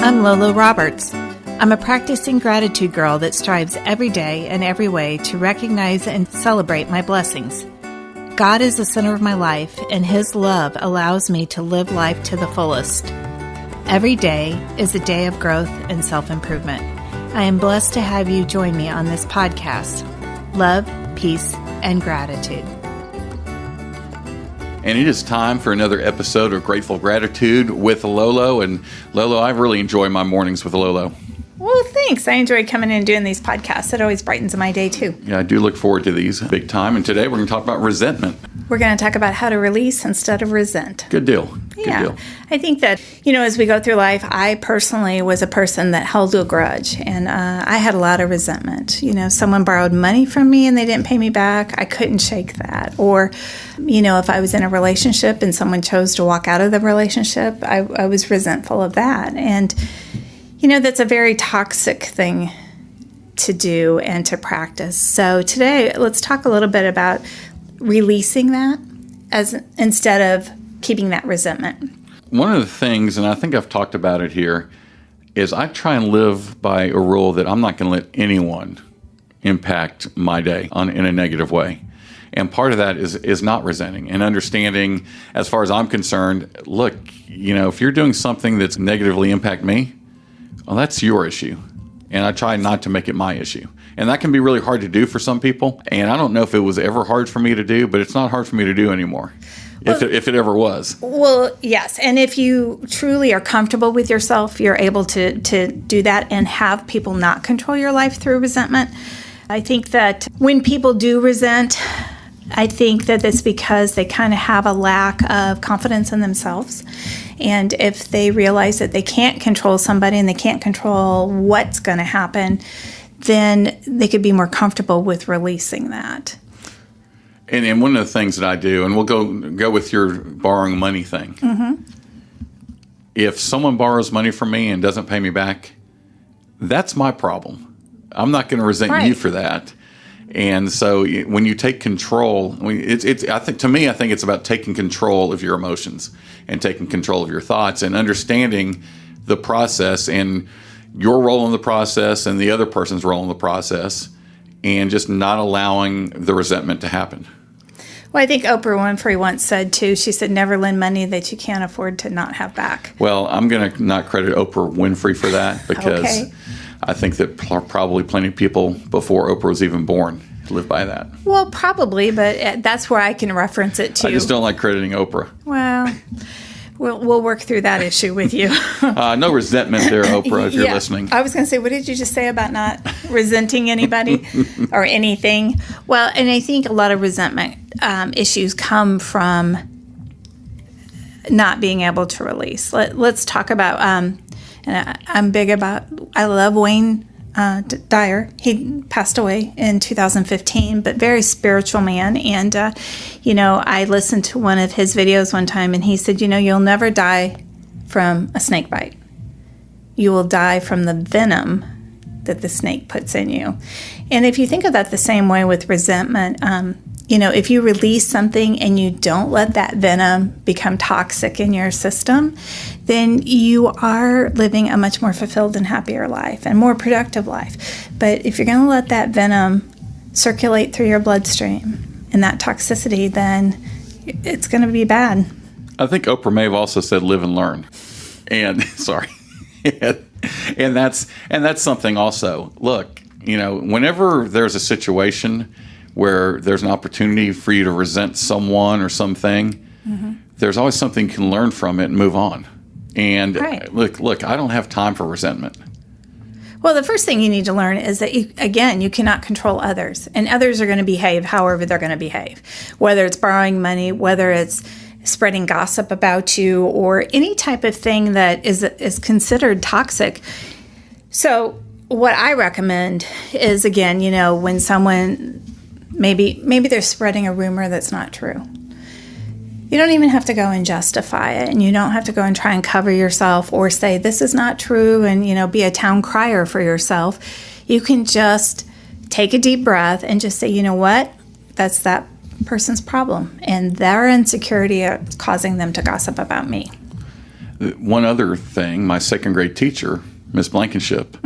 I'm LoLo Roberts. I'm a practicing gratitude girl that strives every day and every way to recognize and celebrate my blessings. God is the center of my life, and His love allows me to live life to the fullest. Every day is a day of growth and self-improvement. I am blessed to have you join me on this podcast. Love, peace, and gratitude. And it is time for another episode of Grateful Gratitude with Lolo. And Lolo, I really enjoy my mornings with Lolo. Well, thanks. I enjoy coming in and doing these podcasts. It always brightens my day, too. Yeah, I do look forward to these big time. And today we're going to talk about resentment. We're going to talk about how to release instead of resent. Good deal. Good deal. I think that, as we go through life, I personally was a person that held a grudge, and I had a lot of resentment. Someone borrowed money from me and they didn't pay me back. I couldn't shake that. Or, if I was in a relationship and someone chose to walk out of the relationship, I was resentful of that. And, that's a very toxic thing to do and to practice. So today, let's talk a little bit about releasing that instead of keeping that resentment. One of the things, and I think I've talked about it here, is I try and live by a rule that I'm not going to let anyone impact my day in a negative way. And part of that is not resenting and understanding, as far as I'm concerned, look, if you're doing something that's negatively impact me, well, that's your issue. And I try not to make it my issue. And that can be really hard to do for some people. And I don't know if it was ever hard for me to do, but it's not hard for me to do anymore, if it ever was. Well, yes. And if you truly are comfortable with yourself, you're able to do that and have people not control your life through resentment. I think that when people do resent, I think that it's because they kind of have a lack of confidence in themselves. And if they realize that they can't control somebody and they can't control what's going to happen, then they could be more comfortable with releasing that. And one of the things that I do, and we'll go with your borrowing money thing. Mm-hmm. If someone borrows money from me and doesn't pay me back, that's my problem. I'm not going to resent you for that. And so when you take control, I think it's about taking control of your emotions and taking control of your thoughts and understanding the process and your role in the process and the other person's role in the process, and just not allowing the resentment to happen. Well, I think Oprah Winfrey once said, too, she said, never lend money that you can't afford to not have back. Well, I'm going to not credit Oprah Winfrey for that because okay. I think that probably plenty of people before Oprah was even born live by that. Well, probably, but that's where I can reference it to. I just don't like crediting Oprah. Well, we'll work through that issue with you. No resentment there, Oprah, if you're listening. I was going to say, what did you just say about not resenting anybody or anything? Well, and I think a lot of resentment issues come from not being able to release. Let's talk about, and I love Wayne Dyer. He passed away in 2015, but very spiritual man. And, I listened to one of his videos one time, and he said, you'll never die from a snake bite. You will die from the venom that the snake puts in you. And if you think of that the same way with resentment, if you release something and you don't let that venom become toxic in your system, then you are living a much more fulfilled and happier life and more productive life. But if you're going to let that venom circulate through your bloodstream and that toxicity, then it's going to be bad. I think Oprah may have also said live and learn. And sorry. and that's something also. Look, whenever there's a situation where there's an opportunity for you to resent someone or something, mm-hmm. There's always something you can learn from it and move on. And look, I don't have time for resentment. Well, the first thing you need to learn is that, you cannot control others. And others are going to behave however they're going to behave. Whether it's borrowing money, whether it's spreading gossip about you, or any type of thing that is considered toxic. So what I recommend is, again, when someone... Maybe they're spreading a rumor that's not true. You don't even have to go and justify it, and you don't have to go and try and cover yourself or say this is not true and, be a town crier for yourself. You can just take a deep breath and just say, you know what? That's that person's problem, and their insecurity is causing them to gossip about me. One other thing, my second grade teacher, Miss Blankenship,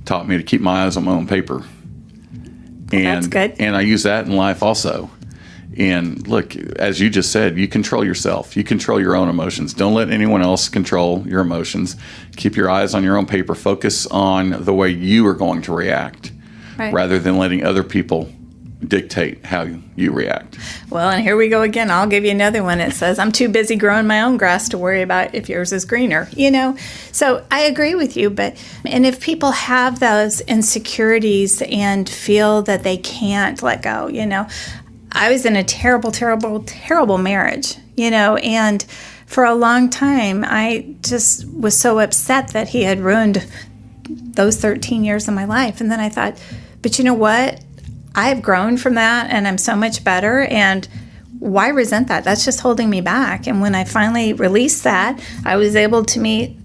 taught me to keep my eyes on my own paper. And, that's good. And I use that in life also. And look, as you just said, you control yourself. You control your own emotions. Don't let anyone else control your emotions. Keep your eyes on your own paper. Focus on the way you are going to react rather than letting other people dictate how you react. Well, and here we go again. I'll give you another one. It says, I'm too busy growing my own grass to worry about if yours is greener, So I agree with you. And if people have those insecurities and feel that they can't let go, I was in a terrible, terrible, terrible marriage, and for a long time, I just was so upset that he had ruined those 13 years of my life. And then I thought, but you know what? I've grown from that, and I'm so much better, and why resent that? That's just holding me back. And when I finally released that, I was able to meet,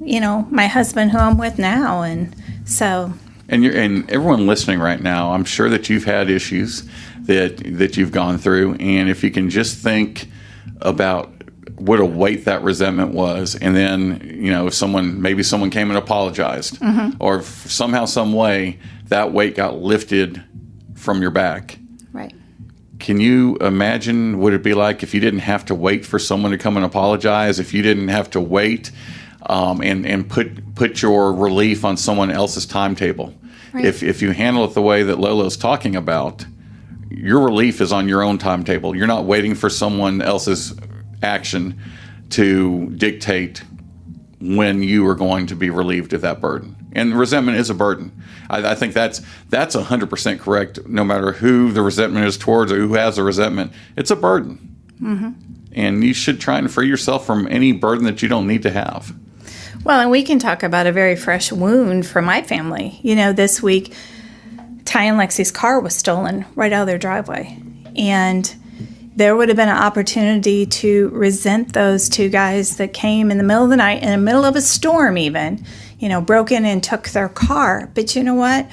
my husband who I'm with now, and so. And everyone listening right now, I'm sure that you've had issues that you've gone through, and if you can just think about what a weight that resentment was, and then if someone came and apologized, or if somehow, some way that weight got lifted from your back. Right. Can you imagine what it'd be like if you didn't have to wait for someone to come and apologize? If you didn't have to wait and put your relief on someone else's timetable? Right. If you handle it the way that Lolo's talking about, your relief is on your own timetable. You're not waiting for someone else's action to dictate when you are going to be relieved of that burden. And resentment is a burden. I think that's 100% correct. No matter who the resentment is towards or who has the resentment, it's a burden. And you should try and free yourself from any burden that you don't need to have. Well, and we can talk about a very fresh wound for my family. This week, Ty and Lexi's car was stolen right out of their driveway. And there would have been an opportunity to resent those two guys that came in the middle of the night, in the middle of a storm even, broke in and took their car. But you know what?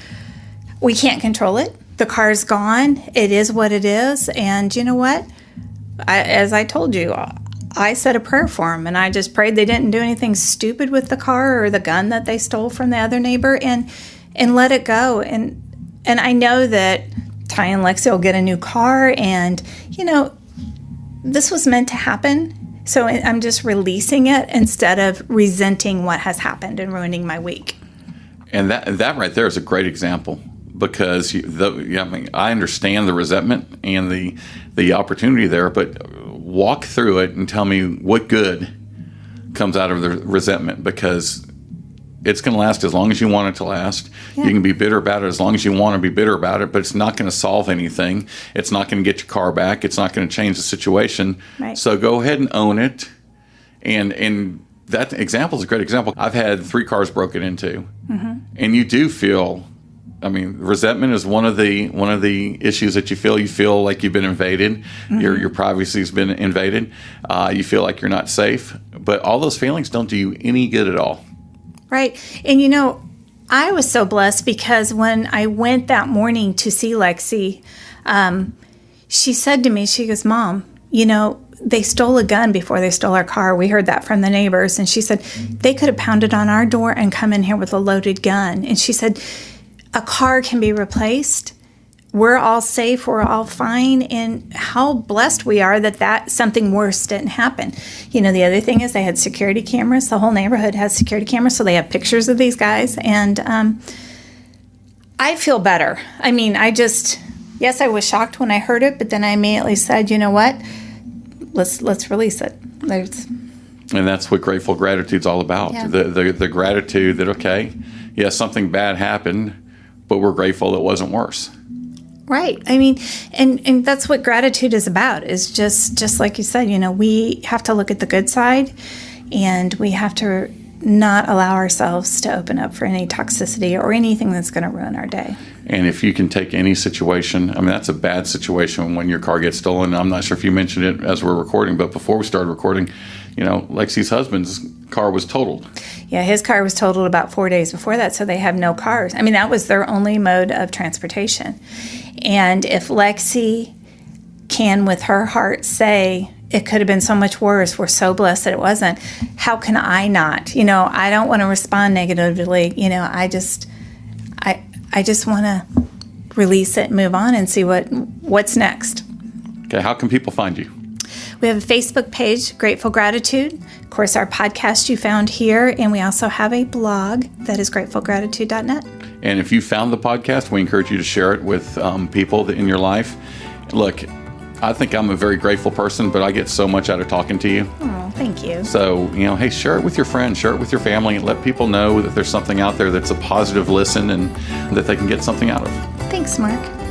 We can't control it. The car's gone. It is what it is. And you know what? As I told you, I said a prayer for them, and I just prayed they didn't do anything stupid with the car or the gun that they stole from the other neighbor, and let it go. And I know that Ty and Lexi will get a new car, and, this was meant to happen. So I'm just releasing it instead of resenting what has happened and ruining my week. And that right there is a great example, because I understand the resentment and the opportunity there, but walk through it and tell me what good comes out of the resentment, because it's going to last as long as you want it to last. Yeah. You can be bitter about it as long as you want to be bitter about it, but it's not going to solve anything. It's not going to get your car back. It's not going to change the situation. Right. So go ahead and own it. And that example is a great example. I've had 3 cars broken into, and you do feel. Resentment is one of the issues that you feel. You feel like you've been invaded. Your privacy's been invaded. You feel like you're not safe. But all those feelings don't do you any good at all. Right. And I was so blessed because when I went that morning to see Lexi, she said to me, she goes, Mom, they stole a gun before they stole our car. We heard that from the neighbors. And she said, they could have pounded on our door and come in here with a loaded gun. And she said, a car can be replaced. We're all safe. We're all fine. And how blessed we are that something worse didn't happen. The other thing is they had security cameras. The whole neighborhood has security cameras, so they have pictures of these guys. And I feel better. Yes, I was shocked when I heard it, but then I immediately said, you know what? Let's release it. And that's what grateful gratitude's all about. Yeah. The gratitude that, okay, yes, something bad happened, but we're grateful it wasn't worse. Right. And that's what gratitude is about, is just like you said, we have to look at the good side, and we have to not allow ourselves to open up for any toxicity or anything that's going to ruin our day. And if you can take any situation, that's a bad situation when your car gets stolen. I'm not sure if you mentioned it as we're recording, but before we started recording, Lexi's husband's car was totaled. Yeah, his car was totaled about 4 days before that, so they have no cars. That was their only mode of transportation. And if Lexi can, with her heart, say, it could have been so much worse. We're so blessed that it wasn't. How can I not? I don't want to respond negatively. I just want to release it, move on, and see what's next. Okay, how can people find you? We have a Facebook page, Grateful Gratitude. Of course, our podcast you found here, and we also have a blog that is gratefulgratitude.net. And if you found the podcast, we encourage you to share it with people in your life. Look, I think I'm a very grateful person, but I get so much out of talking to you. Oh, thank you. So, hey, share it with your friends, share it with your family, and let people know that there's something out there that's a positive listen and that they can get something out of. Thanks, Mark.